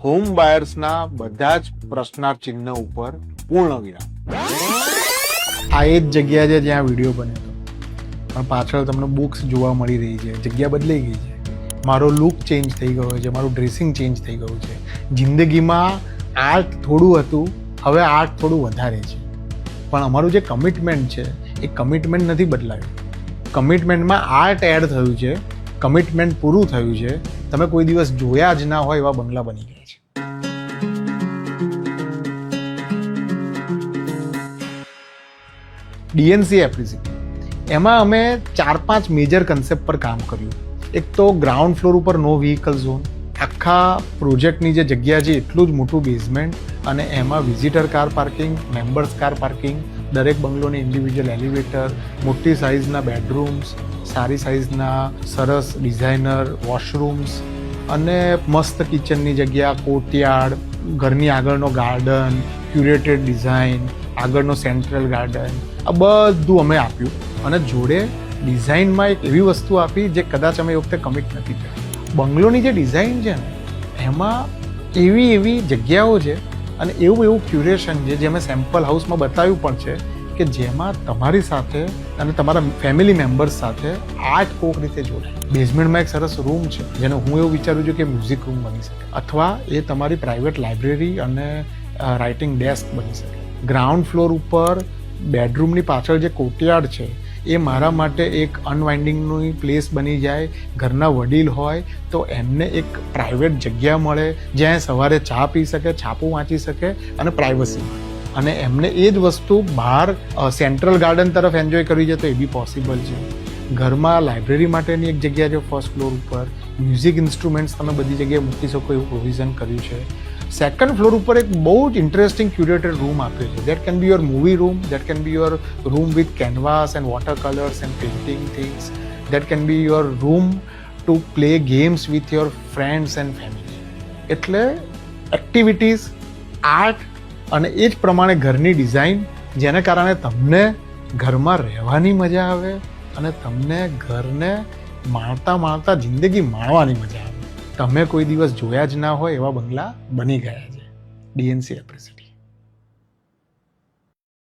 Home બાયર્સના બધા જ પ્રશ્નાર્થ ચિહ્ન ઉપર પૂર્ણ વિરામ. આ એ જ જગ્યા છે જ્યાં વિડીયો બન્યો હતો, પણ પાછળ તમને બુક્સ જોવા મળી રહી છે. જગ્યા બદલાઈ ગઈ છે, મારો લુક ચેન્જ થઈ ગયો છે, મારું ડ્રેસિંગ ચેન્જ થઈ ગયું છે. જિંદગીમાં આર્ટ થોડું હતું, હવે આર્ટ થોડું વધારે છે. પણ અમારું જે કમિટમેન્ટ છે એ કમિટમેન્ટ નથી બદલાયું. કમિટમેન્ટમાં આર્ટ એડ થયું છે, કમિટમેન્ટ પૂરું થયું છે. તમે કોઈ દિવસ જોયા જ ના હોય એવા બંગલા બની ગયા છે. ડીએનસી એપ્રિસિટી, એમાં અમે 4-5 મેજર કન્સેપ્ટ પર કામ કર્યું. એક તો ગ્રાઉન્ડ ફ્લોર ઉપર નો વ્હીકલ ઝોન. આખા પ્રોજેક્ટની જે જગ્યા છે એટલું જ મોટું બેઝમેન્ટ, અને એમાં visitor car parking, members car parking, દરેક બંગલોની ઇન્ડિવિજ્યુઅલ એલિવેટર, મોટી સાઇઝના બેડરૂમ્સ, સારી સાઇઝના સરસ ડિઝાઇનર વોશરૂમ્સ, અને મસ્ત કિચનની જગ્યા, કોર્ટયાર્ડ, ઘરની આગળનો ગાર્ડન, ક્યુરેટેડ ડિઝાઇન, આગળનો સેન્ટ્રલ ગાર્ડન, આ બધું અમે આપ્યું. અને જોડે ડિઝાઇનમાં એક એવી વસ્તુ આપી જે કદાચ અમે એ વખતે કમિટ નથી કરી. બંગલોની જે ડિઝાઇન છે ને એમાં એવી જગ્યાઓ છે અને એવું ક્યુરેશન છે જે અમે સેમ્પલ હાઉસમાં બતાવ્યું પણ છે કે જેમાં તમારી સાથે અને તમારા ફેમિલી મેમ્બર્સ સાથે આર્ટ કોઈક રીતે જોડાય. બેઝમેન્ટમાં એક સરસ રૂમ છે જેને હું એવું વિચારું છું કે મ્યુઝિક રૂમ બની શકે, અથવા એ તમારી પ્રાઇવેટ લાઇબ્રેરી અને રાઇટિંગ ડેસ્ક બની શકે. ગ્રાઉન્ડ ફ્લોર ઉપર બેડરૂમની પાછળ જે કોર્ટયાર્ડ છે એ મારા માટે એક અનવાઇન્ડિંગની પ્લેસ બની જાય. ઘરના વડીલ હોય તો એમને એક પ્રાઇવેટ જગ્યા મળે જ્યાં સવારે ચા પી શકે, છાપું વાંચી શકે અને પ્રાઇવસી મળે. અને એમને એ જ વસ્તુ બહાર સેન્ટ્રલ ગાર્ડન તરફ એન્જોય કરવી છે તો એ બી પોસિબલ છે. ઘરમાં લાઇબ્રેરી માટેની એક જગ્યા છે ફર્સ્ટ ફ્લોર ઉપર. મ્યુઝિક ઇન્સ્ટ્રુમેન્ટ્સ તમે બધી જગ્યાએ મૂકી શકો એવું પ્રોવિઝન કર્યું છે. સેકન્ડ ફ્લોર ઉપર એક બહુ જ ઇન્ટરેસ્ટિંગ ક્યુરેટેડ રૂમ આપ્યો છે. That can be your movie room, that can be your room with canvas and water colours and painting things, that can be your room to play games with your friends and family. એટલે activities, art અને એ જ પ્રમાણે ઘરની design, જેને કારણે તમને ઘરમાં રહેવાની મજા આવે અને તમને ઘરને માણતા જિંદગી માણવાની મજા આવે. તમે કોઈ દિવસ જોયા જ ના હોય એવા બંગલા બની ગયા છે. ડીએનસી એપ્રિસિટી.